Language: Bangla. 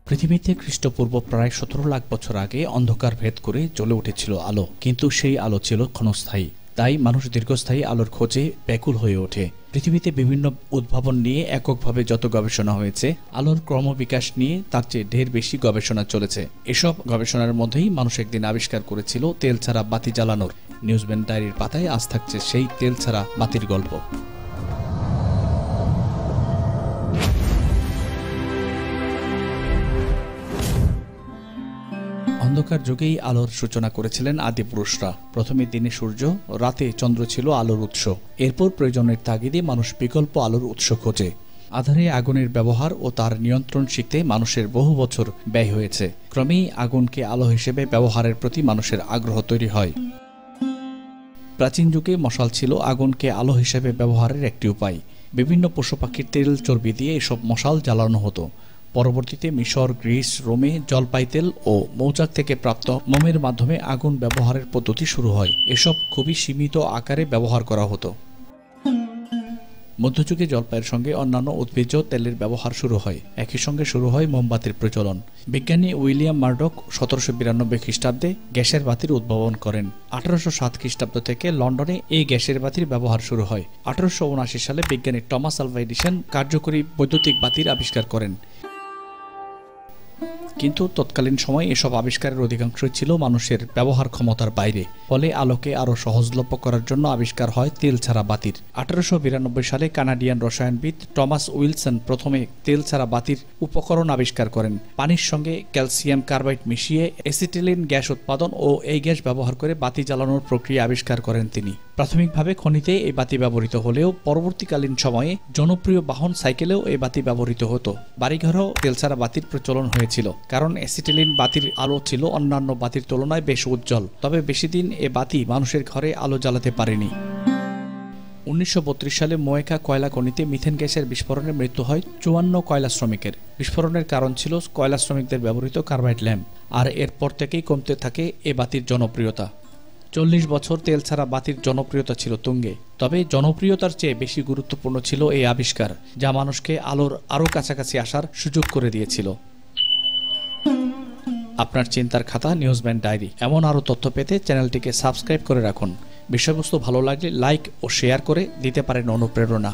পৃথিবীতে খ্রিস্টপূর্ব প্রায় ১৭ লাখ বছর আগে অন্ধকার ভেদ করে জ্বলে উঠেছিল আলো, কিন্তু সেই আলো ছিল ক্ষণস্থায়ী। তাই মানুষ দীর্ঘস্থায়ী আলোর খোঁজে ব্যাকুল হয়ে ওঠে। পৃথিবীতে বিভিন্ন উদ্ভাবন নিয়ে এককভাবে যত গবেষণা হয়েছে, আলোর ক্রমবিকাশ নিয়ে তার চেয়ে ঢের বেশি গবেষণা চলেছে। এসব গবেষণার মধ্যেই মানুষ একদিন আবিষ্কার করেছিল তেল ছাড়া বাতি জ্বালানোর। নিউজব্যান্ড ডায়েরির পাতায় আজ থাকছে সেই তেল ছাড়া বাতির গল্প। অন্ধকার যুগেই আলোর সূচনা করেছিলেন আদিপুরুষরা। প্রথমে দিনে সূর্য, রাতে চন্দ্র ছিল আলোর উৎস। এরপর প্রয়োজনের তাগিদে মানুষ বিকল্প আলোর উৎস খোঁজে। আধারে আগুনের ব্যবহার ও তার নিয়ন্ত্রণ শিখতে মানুষের বহু বছর ব্যয় হয়েছে। ক্রমেই আগুনকে আলো হিসেবে ব্যবহারের প্রতি মানুষের আগ্রহ তৈরি হয়। প্রাচীন যুগে মশাল ছিল আগুনকে আলো হিসেবে ব্যবহারের একটি উপায়। বিভিন্ন পশু পাখির তেল চর্বি দিয়ে এসব মশাল জ্বালানো হতো। পরবর্তীতে মিশর, গ্রিস, রোমে জলপাই তেল ও মৌচাক থেকে প্রাপ্ত মোমের মাধ্যমে আগুন ব্যবহারের পদ্ধতি শুরু হয়। এসব খুবই সীমিত আকারে ব্যবহার করা হতো। মধ্যযুগে জলপাইয়ের সঙ্গে অন্যান্য উদ্ভিজ্জ তেলের ব্যবহার শুরু হয়। একই সঙ্গে শুরু হয় মোমবাতির প্রচলন। বিজ্ঞানী উইলিয়াম মার্ডক ১৭৯২ খ্রিস্টাব্দে গ্যাসের বাতির উদ্ভাবন করেন। ১৮০৭ খ্রিস্টাব্দ থেকে লন্ডনে এই গ্যাসের বাতির ব্যবহার শুরু হয়। ১৮৭৯ সালে বিজ্ঞানী টমাস আলভা এডিসন কার্যকরী বৈদ্যুতিক বাতির আবিষ্কার করেন। কিন্তু তৎকালীন সময়ে এসব আবিষ্কারের অধিকাংশই ছিল মানুষের ব্যবহার ক্ষমতার বাইরে। ফলে আলোকে আরও সহজলভ্য করার জন্য আবিষ্কার হয় তেল ছাড়া বাতির। ১৮৯২ সালে কানাডিয়ান রসায়নবিদ টমাস উইলসন প্রথমে তেল ছাড়া বাতির উপকরণ আবিষ্কার করেন। পানির সঙ্গে ক্যালসিয়াম কার্বাইড মিশিয়ে অ্যাসিটিলিন গ্যাস উৎপাদন ও এই গ্যাস ব্যবহার করে বাতি জ্বালানোর প্রক্রিয়া আবিষ্কার করেন তিনি। প্রাথমিকভাবে খনিতে এই বাতি ব্যবহৃত হলেও পরবর্তীকালীন সময়ে জনপ্রিয় বাহন সাইকেলেও এই বাতি ব্যবহৃত হতো। বাড়িঘরেও তেল ছাড়া বাতির প্রচলন হয়েছিল, কারণ অ্যাসিটিলিন বাতির আলো ছিল অন্যান্য বাতির তুলনায় বেশ উজ্জ্বল। তবে বেশি দিন এ বাতি মানুষের ঘরে আলো জ্বালাতে পারেনি। ১৯৩২ সালে মোয়েকা কয়লা খনিতে মিথেন গ্যাসের বিস্ফোরণে মৃত্যু হয় ৫৪ কয়লা শ্রমিকের। বিস্ফোরণের কারণ ছিল কয়লা শ্রমিকদের ব্যবহৃত কার্বাইড ল্যাম্প। আর এরপর থেকেই কমতে থাকে এ বাতির জনপ্রিয়তা। ৪০ বছর তেল ছাড়া বাতির জনপ্রিয়তা ছিল তুঙ্গে। তবে জনপ্রিয়তার চেয়ে বেশি গুরুত্বপূর্ণ ছিল এই আবিষ্কার, যা মানুষকে আলোর আরও কাছাকাছি আসার সুযোগ করে দিয়েছিল। আপনার চিন্তার খাতা নিউজব্যান্ড ডায়েরি। এমন আরও তথ্য পেতে চ্যানেলটিকে সাবস্ক্রাইব করে রাখুন। বিষয়বস্তু ভালো লাগলে লাইক ও শেয়ার করে দিতে পারেন অনুপ্রেরণা।